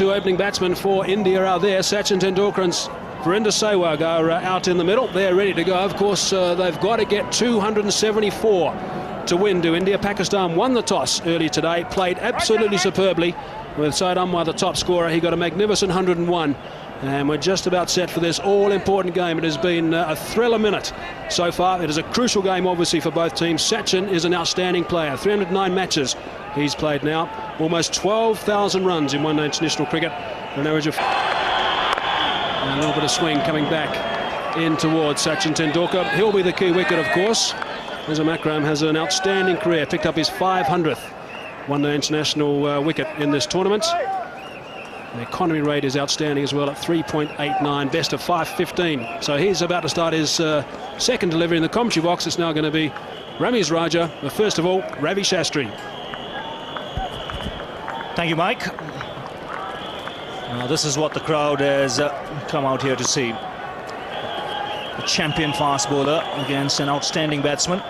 Two opening batsmen for India are there. Sachin Tendulkar and Virender Sehwag are out in the middle. They're ready to go. Of course, they've got to get 274 to win to India. Pakistan won the toss early today, played absolutely superbly with Saeed Anwar the top scorer. He got a magnificent 101. And we're just about set for this all-important game. It has been a thriller minute so far. It is a crucial game, obviously, for both teams. Sachin is an outstanding player. 309 matches he's played now. Almost 12,000 runs in one-day international cricket. An average of... And a little bit of swing coming back in towards Sachin Tendulkar. He'll be the key wicket, of course. Azam Akram has an outstanding career. Picked up his 500th one-day international wicket in this tournament. The economy rate is outstanding as well at 3.89, best of 515. So he's about to start his second delivery in the commentary box. It's now going to be Ramiz Raja, but first of all, Ravi Shastri. Thank you, Mike. Now, this is what the crowd has come out here to see. A champion fast bowler against an outstanding batsman.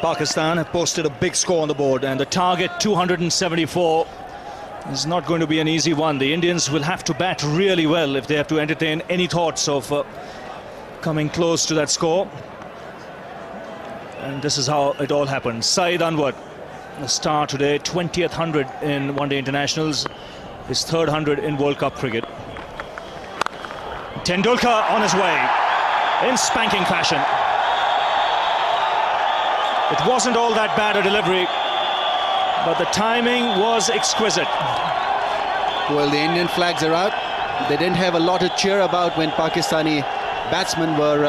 Pakistan have posted a big score on the board, and the target 274 is not going to be an easy one. The Indians will have to bat really well if they have to entertain any thoughts of coming close to that score. And this is how it all happened. Saeed Anwar, the star today, 20th 100 in one-day internationals, his third 100 in World Cup cricket. Tendulkar on his way in spanking fashion. It wasn't all that bad a delivery, but the timing was exquisite. Well, the Indian flags are out. They didn't have a lot to cheer about when Pakistani batsmen were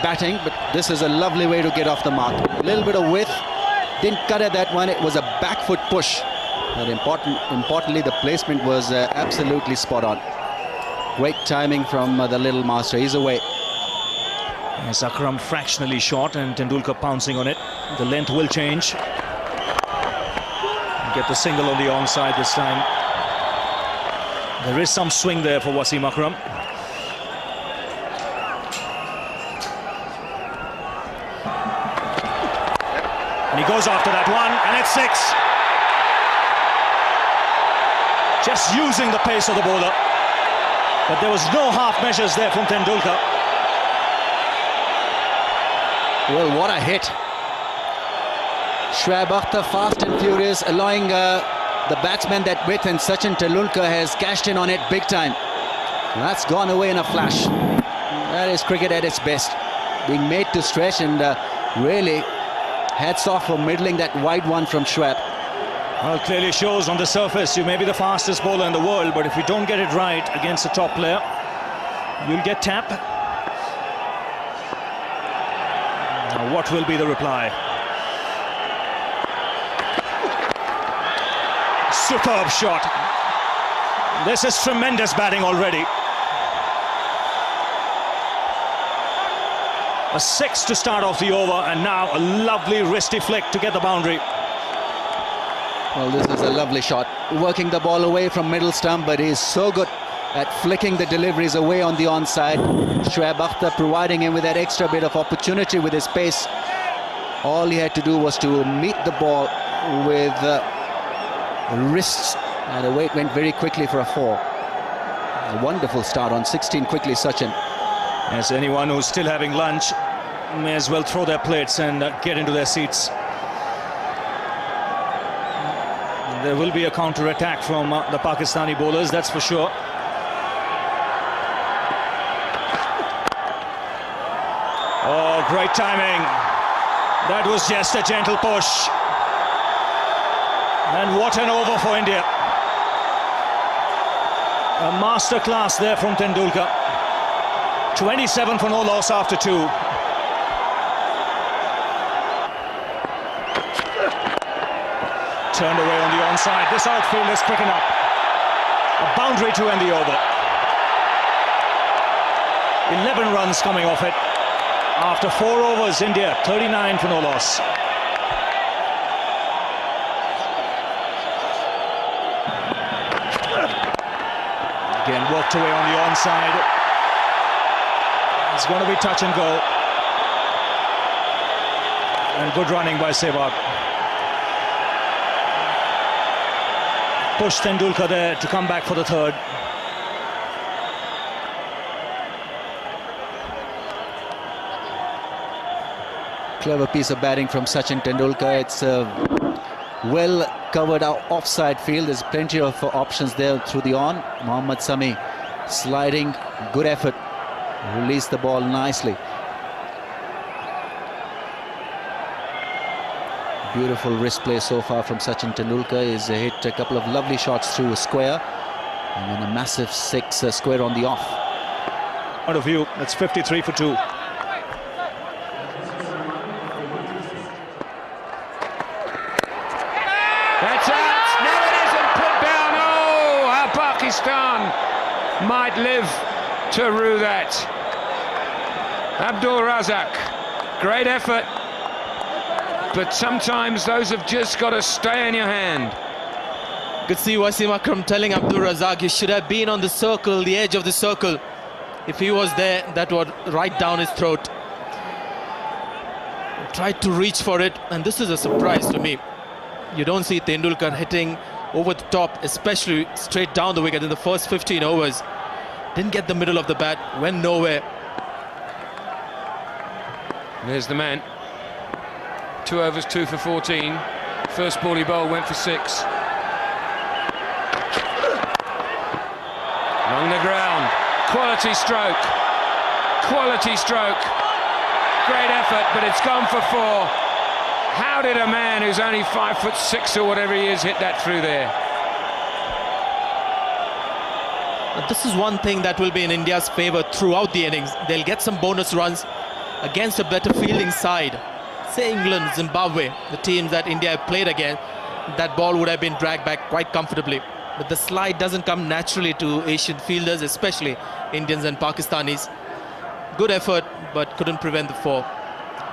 batting, but this is a lovely way to get off the mark. A little bit of width, didn't cut at that one. It was a back foot push, but importantly, the placement was absolutely spot on. Great timing from the little master. He's away. Yes, Akram fractionally short and Tendulkar pouncing on it. The length will change. Get the single on the onside this time. There is some swing there for Wasim Akram. And he goes after that one, and it's 6. Just using the pace of the bowler. But there was no half measures there from Tendulkar. Well, what a hit. Shoaib Akhtar fast and furious, allowing the batsman that width, and Sachin Tendulkar has cashed in on it big time. And that's gone away in a flash. That is cricket at its best. Being made to stretch, and really hats off for middling that wide one from Shoaib. Well, it clearly shows on the surface you may be the fastest bowler in the world, but if you don't get it right against a top player, you'll get tapped. Now, what will be the reply? Superb shot. This is tremendous batting already. A 6 to start off the over, and now a lovely wristy flick to get the boundary. Well, this is a lovely shot. Working the ball away from middle stump, but he's so good at flicking the deliveries away on the onside. Shoaib Akhtar providing him with that extra bit of opportunity with his pace. All he had to do was to meet the ball with wrists, and away it went very quickly for a 4. A wonderful start on 16 quickly, Sachin. As anyone who's still having lunch may as well throw their plates and get into their seats. There will be a counter-attack from the Pakistani bowlers, that's for sure. Oh, great timing. That was just a gentle push. And what an over for India. A masterclass there from Tendulkar. 27 for no loss after 2. Turned away on the onside. This outfield is quick enough. A boundary to end the over. 11 runs coming off it. After 4 overs, India 39 for no loss. Again, worked away on the onside. It's going to be touch and go. And good running by Sehwag. Pushed Tendulkar there to come back for the third. Clever piece of batting from Sachin Tendulkar. It's a well covered offside field. There's plenty of options there through the on. Mohammad Sami sliding, good effort, released the ball nicely. Beautiful wrist play so far from Sachin Tendulkar. He's hit a couple of lovely shots through a square and then a massive 6 square on the off. Point of view, that's 53 for 2. That's out. No, it isn't put down. Oh, how Pakistan might live to rue that. Abdul Razak, great effort, but sometimes those have just got to stay in your hand. Could see Wasim Akram telling Abdul Razak he should have been on the circle, the edge of the circle. If he was there, that would right down his throat. Tried to reach for it, and this is a surprise to me. You don't see Tendulkar hitting over the top, especially straight down the wicket in the first 15 overs. Didn't get the middle of the bat, went nowhere. There's the man. 2 overs, 2 for 14. First ball he bowled went for 6. Along the ground. Quality stroke. Quality stroke. Great effort, but it's gone for 4. How did a man who's only 5'6" or whatever he is hit that through there? This is one thing that will be in India's favour throughout the innings. They'll get some bonus runs against a better fielding side. Say England, Zimbabwe, the teams that India have played against, that ball would have been dragged back quite comfortably. But the slide doesn't come naturally to Asian fielders, especially Indians and Pakistanis. Good effort, but couldn't prevent the 4.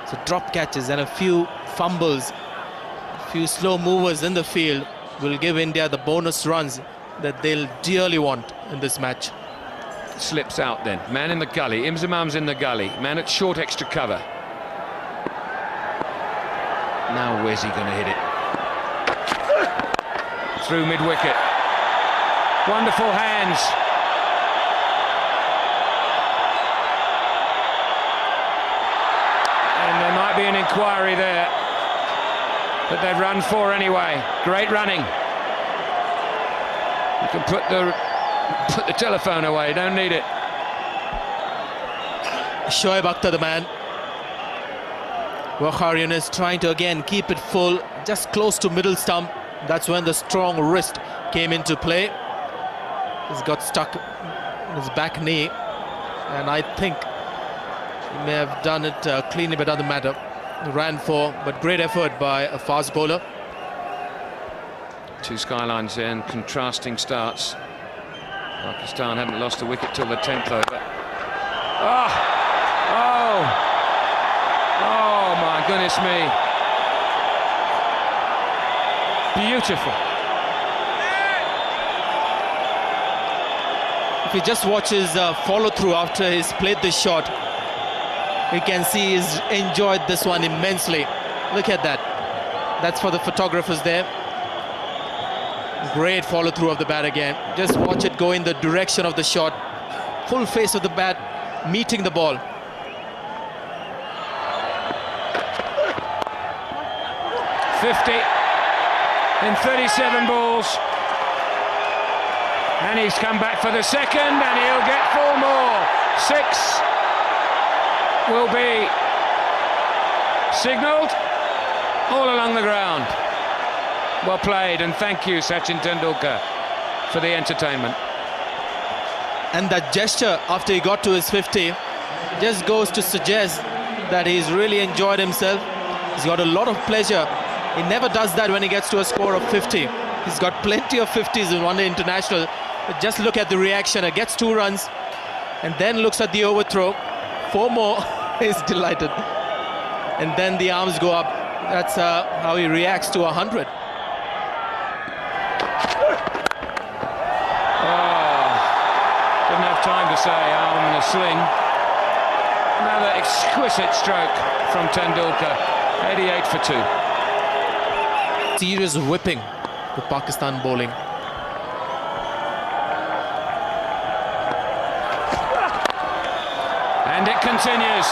So drop catches and a few fumbles, a few slow movers in the field will give India the bonus runs that they'll dearly want in this match. Slips out then. Man in the gully. Imzamam's in the gully. Man at short extra cover. Now where's he going to hit it? Through mid-wicket. Wonderful hands. And there might be an inquiry there. But they've run 4 anyway. Great running. You can put the telephone away, don't need it. Shoaib Akhtar, the man. Waqar is trying to again keep it full, just close to middle stump. That's when the strong wrist came into play. He's got stuck in his back knee, and I think he may have done it cleanly, but doesn't matter. Ran 4, but great effort by a fast bowler. 2 skylines and contrasting starts. Pakistan hadn't lost a wicket till the 10th over. Oh! Oh! Oh, my goodness me. Beautiful. If you just watch his follow-through after he's played this shot, you can see he's enjoyed this one immensely. Look at that. That's for the photographers there. Great follow-through of the bat again. Just watch it go in the direction of the shot. Full face of the bat, meeting the ball. .50 in 37 balls. And he's come back for the second, and he'll get 4 more. 6 will be signalled all along the ground. Well played, and thank you, Sachin Tendulkar, for the entertainment. And that gesture after he got to his 50 just goes to suggest that he's really enjoyed himself. He's got a lot of pleasure. He never does that when he gets to a score of 50. He's got plenty of 50s in one day international. But just look at the reaction. He gets 2 runs and then looks at the overthrow. 4 more. He's delighted. And then the arms go up. That's how he reacts to 100. Didn't have time to say arm in a sling. Another exquisite stroke from Tendulkar, 88 for 2. Serious whipping with Pakistan bowling. And it continues.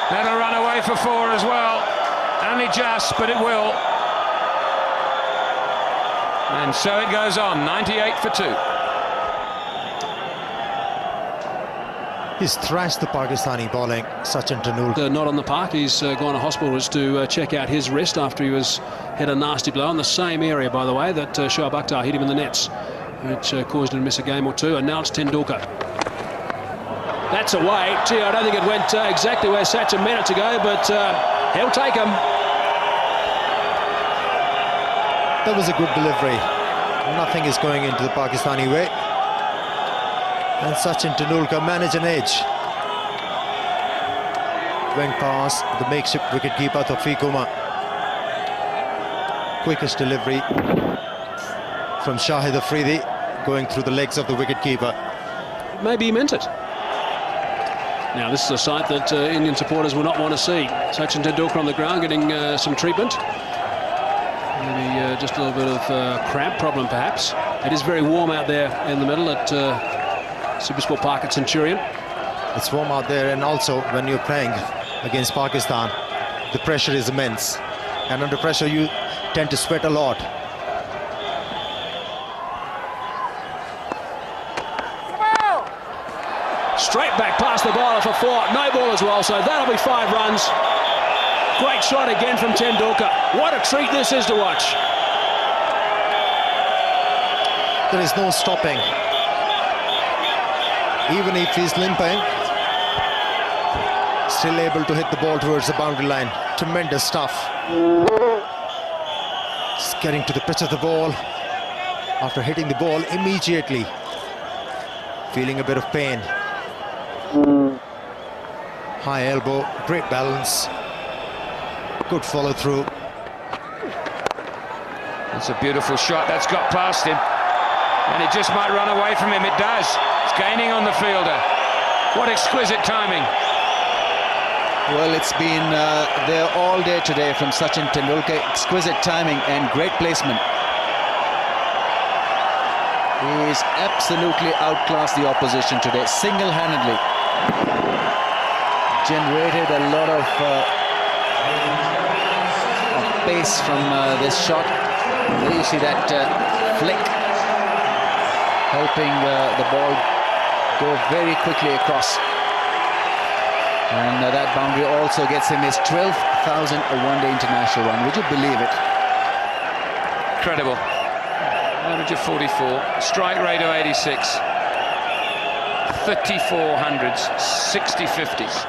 That'll run away for 4 as well. Only just, but it will. And so it goes on, 98 for 2. He's thrashed the Pakistani bowling, Sachin Tendulkar. Not on the park. He's gone to hospital to check out his wrist after he had a nasty blow in the same area, by the way, that Shoaib Akhtar hit him in the nets, which caused him to miss a game or two. And now it's Tendulkar. That's away. Gee, I don't think it went exactly where Sachin meant it to go, but he'll take him. That was a good delivery. Nothing is going into the Pakistani way. And Sachin Tendulkar managed an edge. Went past the makeshift wicketkeeper Tawfiq Umar. Quickest delivery from Shahid Afridi, going through the legs of the wicketkeeper. Maybe he meant it. Now this is a sight that Indian supporters will not want to see. Sachin Tendulkar on the ground getting some treatment. Maybe just a little bit of cramp problem perhaps. It is very warm out there in the middle at Supersport Park at Centurion. It's warm out there, and also when you're playing against Pakistan, the pressure is immense. And under pressure you tend to sweat a lot. Straight back past the bowler for 4. No ball as well, so that'll be 5 runs. Great shot again from Tendulkar. What a treat this is to watch. There is no stopping. Even if he's limping, still able to hit the ball towards the boundary line. Tremendous stuff. Just getting to the pitch of the ball. After hitting the ball immediately, feeling a bit of pain. High elbow, great balance, good follow through. That's a beautiful shot. That's got past him, and it just might run away from him. It does. It's gaining on the fielder. What exquisite timing. Well, it's been there all day today from Sachin Tendulkar. Exquisite timing and great placement. He's absolutely outclassed the opposition today, single-handedly. Generated a lot of pace from this shot. There you see that flick, helping the ball go very quickly across. And that boundary also gets him his 12,000 one-day international run. Would you believe it? Incredible. Average of 44, strike rate of 86, 34 hundreds, 60 50s.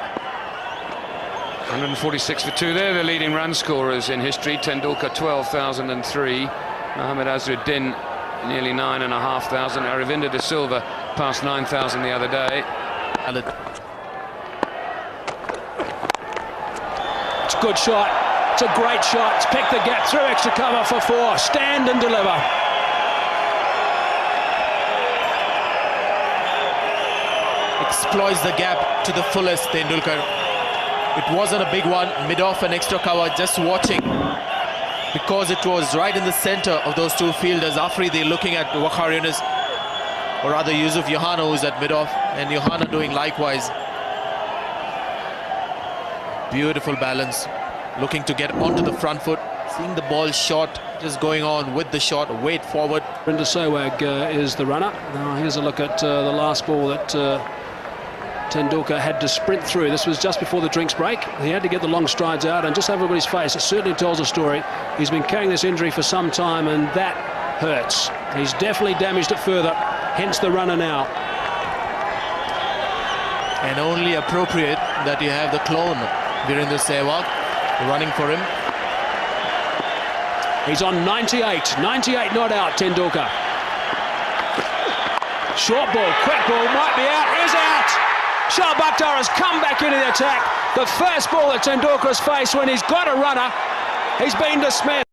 146 for 2. They're the leading run scorers in history. Tendulkar 12,003, Mohammad Azharuddin nearly 9,500, Aravinda de Silva passed 9,000 the other day. It's a good shot. It's a great shot. It's picked the gap through extra cover for 4. Stand and deliver. Exploits the gap to the fullest, Tendulkar. It wasn't a big one, mid-off and extra cover, just watching. Because it was right in the center of those two fielders, Afridi looking at Waqar Younis, or rather Yusuf Yohana, who's at mid-off, and Yohana doing likewise. Beautiful balance, looking to get onto the front foot, seeing the ball short, just going on with the shot, weight forward. Brenda Sehwag is the runner. Now here's a look at the last ball that Tendulkar had to sprint through. This was just before the drinks break. He had to get the long strides out, and just have a look at his face. It certainly tells a story. He's been carrying this injury for some time, and that hurts. He's definitely damaged it further, hence the runner now. And only appropriate that you have the clone, Virendra Sehwag, running for him. He's on 98. 98 not out, Tendulkar. Short ball, quick ball, might be out, is out! Shoaib Akhtar has come back into the attack. The first ball that Tendulkar has faced when he's got a runner, he's been dismissed.